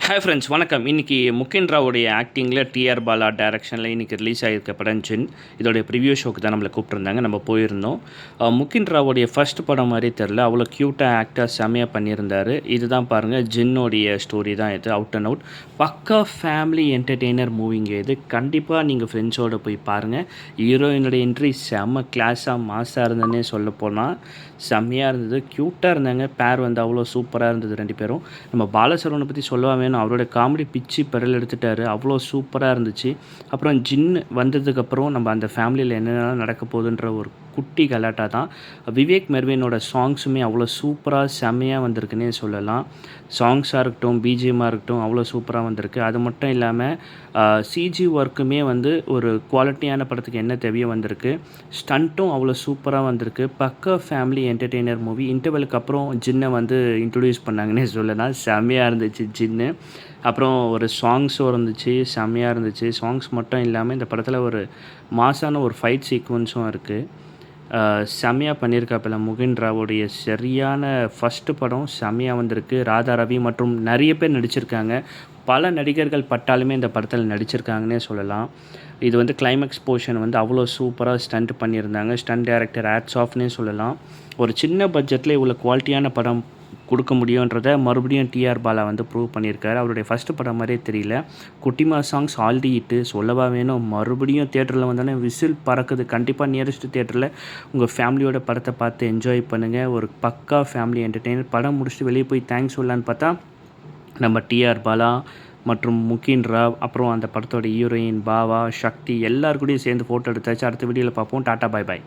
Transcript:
Hi friends, வணக்கம். இன்றைக்கி Mugen ராவோடைய ஆக்டிங்கில் TR Bala டைரக்ஷனில் இன்றைக்கி ரிலீஸ் ஆகியிருக்க படம் ஜின். இதோடைய ப்ரிவியூ ஷோக்கு தான் நம்மளை கூப்பிட்ருந்தாங்க. நம்ம போயிருந்தோம். முகின் ராவோடைய ஃபர்ஸ்ட் படம் மாதிரி தெரில, அவ்வளோ க்யூட்டாக ஆக்டாக செம்மையாக பண்ணியிருந்தார். இதுதான் பாருங்கள், ஜின்னோடைய ஸ்டோரி தான் இது. அவுட் அண்ட் அவுட் பக்கா ஃபேமிலி என்டர்டெய்னர் மூவிங்க இது. கண்டிப்பாக நீங்கள் ஃப்ரெண்ட்ஸோடு போய் பாருங்கள். ஹீரோயினுடைய என்ட்ரி செம்ம கிளாஸாக மாஸாக இருந்ததுன்னே சொல்ல போனால் செம்மையாக இருந்தது. க்யூட்டாக இருந்தாங்க. பேர் வந்து அவ்வளோ சூப்பராக இருந்தது ரெண்டு பேரும். நம்ம பாலசரவனை பற்றி சொல்லவா வேணும், அவரோட காமெடி பிச்சு பெரல் எடுத்துட்டாரு. அவ்வளோ சூப்பராக இருந்துச்சு. அப்புறம் ஜின் வந்ததுக்கப்புறம் நம்ம அந்த ஃபேமிலியில் என்னென்னலாம் நடக்க போகுதுன்ற ஒரு குட்டி கலாட்டா தான். விவேக் மெர்வினோட சாங்ஸுமே அவ்வளோ சூப்பராக செம்மையாக வந்திருக்குன்னே சொல்லலாம். சாங்ஸாக இருக்கட்டும், பிஜிஎம்மாக இருக்கட்டும், அவ்வளோ சூப்பராக வந்திருக்கு. அது மட்டும் இல்லாமல் சிஜி ஒர்க்குமே வந்து ஒரு குவாலிட்டியான படத்துக்கு என்ன தேவையோ வந்திருக்கு. ஸ்டண்ட்டும் அவ்வளோ சூப்பராக வந்திருக்கு. பக்கா ஃபேமிலி என்டர்டெய்னர் மூவி. இன்டர்வலுக்கு அப்புறம் ஜின்னை வந்து இன்ட்ரடியூஸ் பண்ணாங்கன்னே சொல்லலாம். செம்மையாக இருந்துச்சு ஜின்னு. அப்புறம் ஒரு சாங்ஸும் இருந்துச்சு, செம்மையாக இருந்துச்சு. சாங்ஸ் மட்டும் இல்லாமல் இந்த படத்தில் ஒரு மாசான ஒரு ஃபைட் சீக்வன்ஸும் இருக்குது. செம்மையாக பண்ணியிருக்காப்பில் முகின் ராவோடைய சரியான ஃபஸ்ட்டு படம் செம்மையாக வந்திருக்கு. ராதா ரவி மற்றும் நிறைய பேர் நடிச்சிருக்காங்க. பல நடிகர்கள் பட்டாலுமே இந்த படத்தில் நடிச்சிருக்காங்கன்னே சொல்லலாம். இது வந்து கிளைமேக்ஸ் போர்ஷன் வந்து அவ்வளோ சூப்பராக ஸ்டண்ட் பண்ணியிருந்தாங்க. ஸ்டண்ட் டைரக்டர் ஹேட்ஸ் ஆஃப்னே சொல்லலாம். ஒரு சின்ன பட்ஜெட்டில் இவ்வளோ குவாலிட்டியான படம் கொடுக்க முடியுன்றதை மறுபடியும் டிஆர் பாலா வந்து ப்ரூவ் பண்ணியிருக்காரு. அவருடைய ஃபஸ்ட்டு படம் மாதிரியே தெரியல. குட்டிமா சாங்ஸ் ஆல்ரெடி ஹிட்டு, சொல்லவா வேணும். மறுபடியும் தியேட்டரில் வந்தோடனே விசில் பறக்குது. கண்டிப்பாக நியரஸ்ட் தியேட்டரில் உங்கள் ஃபேமிலியோட படத்தை பார்த்து என்ஜாய் பண்ணுங்கள். ஒரு பக்கா ஃபேமிலி என்டர்டெய்னர். படம் முடிச்சுட்டு வெளியே போய் தேங்க்ஸ் சொல்லலான்னு பார்த்தா நம்ம டிஆர் பாலா மற்றும் முகின் ராவ், அப்புறம் அந்த படத்தோட ஹீரோயின் பாவா, சக்தி எல்லாருக்கூடையும் சேர்ந்து ஃபோட்டோ எடுத்தாச்சு. அடுத்த வீடியோவில் பார்ப்போம். டாட்டா, பாய் பாய்.